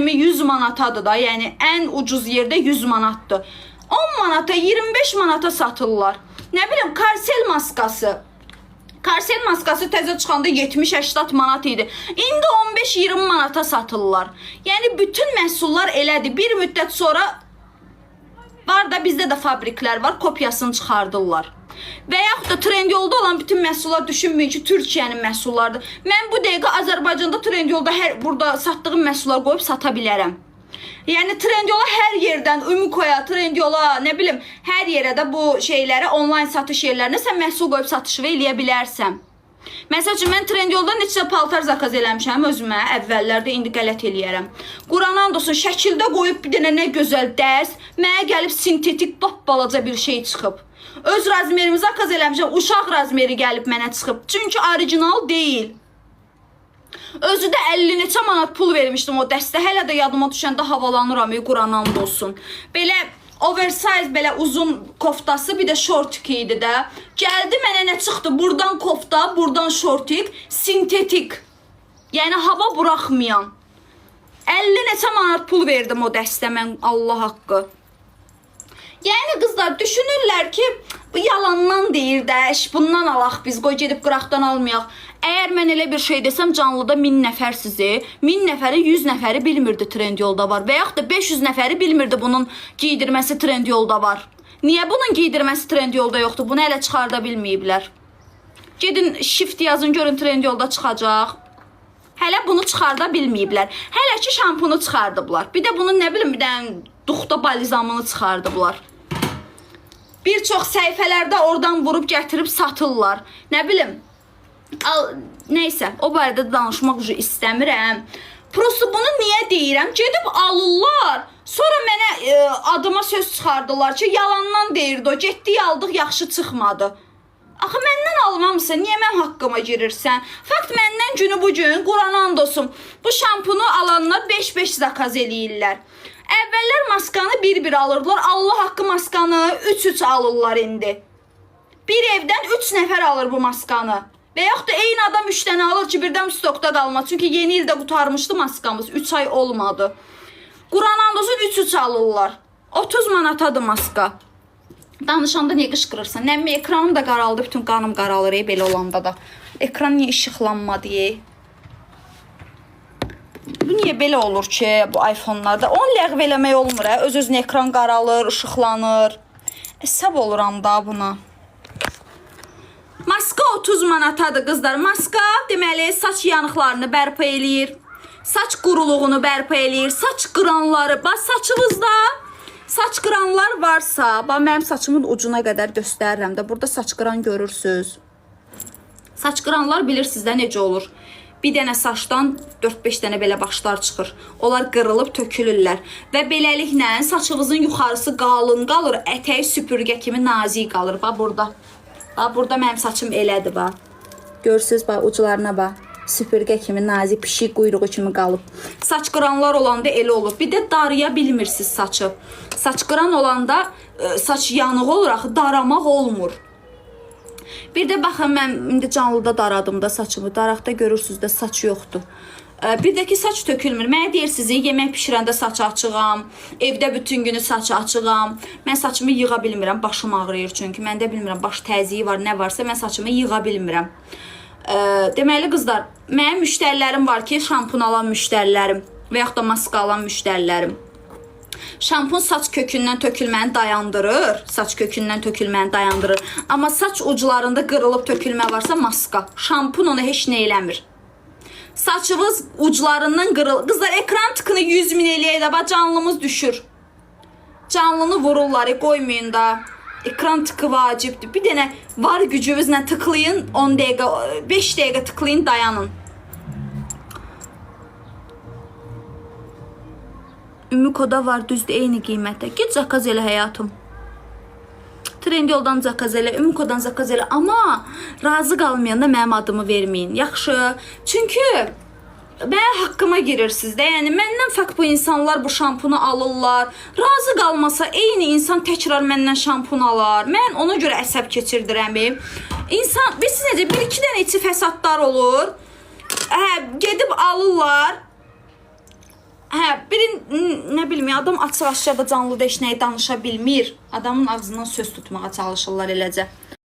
kremi 100 manatadır da, yəni ən ucuz yerdə 100 manatdır. 10 manata, 25 manata satırlar. Nə bilim, karsel maskası. Karsel maskası təzə çıxanda 70-80 manat idi. İndi 15-20 manata satırlar. Yəni bütün məhsullar elədir. Bir müddət sonra var da, bizdə də fabriklər var, kopyasını çıxardırlar. Və yaxud da Trendyolda olan bütün məhsullar düşünməyin ki, Türkiyənin məhsullarıdır. Mən bu dəqiqə Azərbaycanda Trendyolda burada satdığım məhsullar qoyub sata bilərəm. Yəni Trendyol'a hər yerdən, Ümikoya, Trendyol'a, nə bilim, hər yerə də bu şeyləri, onlayn satış yerlərinə sən məhsul qoyub satışı eləyə bilərsən. Məsəl üçün, mən Trendyol'da neçə paltar zakaz eləmişəm özümə, əvvəllərdə, indi qələt eləyərəm. Quran olsun, şəkildə qoyub bir dənə nə gözəl dərs, mənə gəlib sintetik, balaca bir şey çıxıb. Öz razmerimi zakaz eləmişəm, uşaq razmeri gəlib mənə çıxıb. Çünki orijinal deyil. Özü də 50 neçə manat pul vermişdim o dəstə. Hələ də yadıma düşəndə havalanıram, Quran olsun. Belə oversize, belə uzun koftası, bir də şortik idi də. Gəldi mənə nə çıxdı? Buradan kofta, buradan şortik, sintetik. Yəni hava buraxmayan. 50 neçə manat pul verdim o dəstə mən, Allah haqqı. Yəni qızlar düşünürlər ki, bu yalandan deyir də, bundan alaq biz, qoy gedib qıraqdan almayaq. Əgər mən elə bir şey desəm, canlıda 1000 nəfər sizi, 1000 nəfəri 100 nəfəri bilmirdi Trendyolda var. Və yaxud da 500 nəfəri bilmirdi bunun giydirməsi Trendyolda var. Niyə bunun giydirməsi Trendyolda yoxdur? Bunu hələ çıxarda bilməyiblər. Gedin shift yazın, görün Trendyolda çıxacaq. Hələ bunu çıxarda bilməyiblər. Hələ ki şampunu çıxardıblar. Bir də bunun nə bilim, bir dənə duxta balizamını çıxardıblar. Bir çox səhifələrdə oradan vurub gətirib satırlar. Nə bilim, neysə, o barədə danışmaq üçün istəmirəm. Prosto bunu niyə deyirəm? Gedib alırlar. Sonra mənə adıma söz çıxardılar ki, yalandan deyirdi o. Getdik aldıq, yaxşı çıxmadı. Axı məndən almamısan, niyə mən haqqıma girirsən? Fakt məndən günü bu gün, Quran and olsun, bu şampunu alanlar 5-5 zakaz eləyirlər. Əvvəllər maskanı bir-bir alırdılar. Allah haqqı maskanı 3-3 alırlar indi. Bir evdən 3 nəfər alır bu maskanı. Və yaxud da eyni adam 3 dənə alır ki, birdən stokda qalmaz. Çünki yeni ildə qutarmışdı maskamız. 3 ay olmadı. Quran and olsun 3-3 alırlar. 30 manatadır maska. Danışanda niyə qışqırırsan? Nəmi ekranım da qaraldı. Bütün qanım qaralır belə olanda da. Ekran niyə işıqlanmadı? Bu niyə belə olur ki, bu iPhone-larda? Onu ləğv eləmək olmur. Öz-özünə ekran qaralır, işıqlanır. Səb oluram da buna. Maska 30 manatadır qızlar. Maska deməli saç yanıqlarını bərpa eləyir. Saç quruluğunu bərpa eləyir. Saç qıranları. Bax saçınızda saç qıranlar varsa, bax mənim saçımın ucuna qədər göstərirəm də. Burada saç qıran görürsünüz. Saç qıranlar bilirsiniz də necə olur. Bir dənə saçdan 4-5 dənə belə başlar çıxır. Onlar qırılıb tökülürlər. Və beləliklə saçınızın yuxarısı qalın qalır. Ətəyi süpürgə kimi nazik qalır. Bax burada. Bax burada mənim saçım elədir. Bax. Görürsünüz, bax uclarına bax. Süpürgə kimi nazik, pişik quyruğu kimi qalıb. Saç qıranlar olanda elə olur. Bir də darıya bilmirsiniz saçı. Saç qıran olanda saç yanığı olur, axı daramaq olmur. Bir də baxın, mən indi canlıda daradım da saçımı. Daraqda görürsünüz də saç yoxdur. Bir də ki, saç tökülmür. Mənə deyirsiniz, yemək pişirəndə saç açığam, evdə bütün günü saç açığam. Mən saçımı yığa bilmirəm, başım ağrıyır çünki. Məndə bilmirəm, baş təzyiyi var, nə varsa mən saçımı yığa bilmirəm. Deməli, qızlar, mənim müştərilərim var ki, şampun alan müştərilərim və yaxud da maska alan müştərilərim. Şampun saç kökündən tökülməni dayandırır. Saç kökündən tökülməni dayandırır. Amma saç uclarında qırılıb tökülmə varsa maska. Şampun onu heç nə eləmir. Saçınız uclarından qırılır. Qızlar, ekran tıkını 100 min eləyək də, canlımız düşür. Canlını vururlar, qoymayın da. Ekran tıkı vacibdir. Bir dənə var gücünüzlə tıklayın, 10 dəqiqə, 5 dəqiqə tıklayın, dayanın. Ümikoda var, düzdür, eyni qiymətdə. Get zakaz elə həyatım. Trendyoldan zakaz elə, Ümikodan zakaz elə. Amma razı qalmayanda mənim adımı verməyin. Yaxşı. Çünki mən haqqıma girirsiniz də. Yəni məndən fakt bu insanlar bu şampunu alırlar. Razı qalmasa eyni insan təkrar məndən şampun alar. Mən ona görə əsəb keçirdirəm. İnsan, bilirsiniz necə, 1-2 dənə içi fəsadlar olur. Gedib alırlar. birin nə bilim ya, adam açıq-aşkar da canlıda heç nəyi danışa bilmir. Adamın ağzından söz tutmağa çalışırlar eləcə.